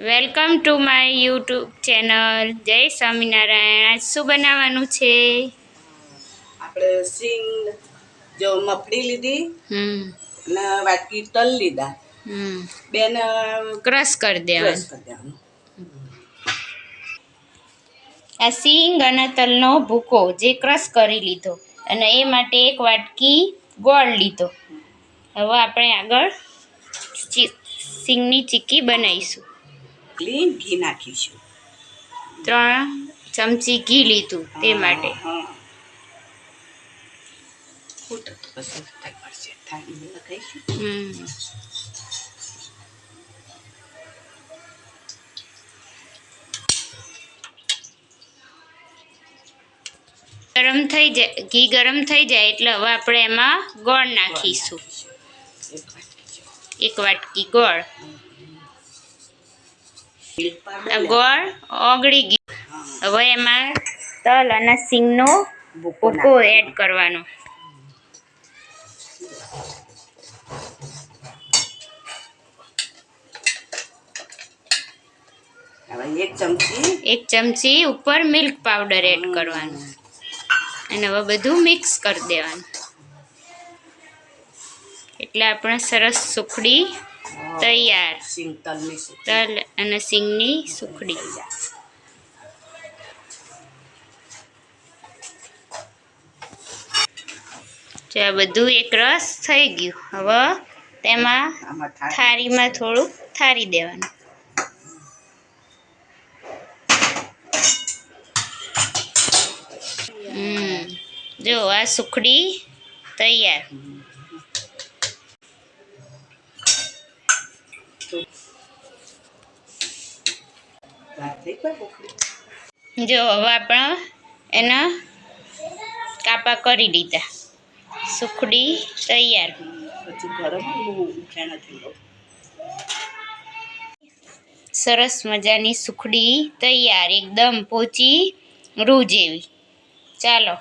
Welcome to my YouTube channel. જય સ્વામિનારાયણ. આજ શું બનાવવાનું છે? આપણે સિંગ જો મફળી લીધી અને વાટકી તલ લીધા, બેને ક્રશ કરી દેવાનું. આ સિંગ અને તલનો ભૂકો જે ક્રશ કરી લીધો અને એ માટે એક વાટકી ગોળ લીધો. હવે આપણે આગળ સિંગની ચીક્કી બનાવીશું. ઘી નાખીશું. 3 ચમચી ઘી લીધું તે માટે. ઘી ગરમ થઈ જાય એટલે હવે આપણે એમાં ગોળ નાખીશું. 1 વાટકી ગોળ. ગોળ ઓગળી ગયું. હવે એમાં તલ અને સિંગનો ભૂકો એડ કરવાનો. હવે 1 ચમચી ઉપર મિલ્ક પાવડર એડ કરવાનો અને હવે બધું મિક્સ કરી દેવાનું. એટલે આપણે સરસ સુખડી તૈયાર. તલ અને સિંગની સુખડી. આ બધું એક રસ થઈ ગયું. હવે તેમાં થાળીમાં થોડુંક થારી દેવાનું. જો આ સુખડી તૈયાર. જો હવે આપણે એના કાપા કરી દીધા. સુખડી તૈયાર. સરસ મજાની સુખડી તૈયાર, એકદમ પોચી રૂ જેવી. ચાલો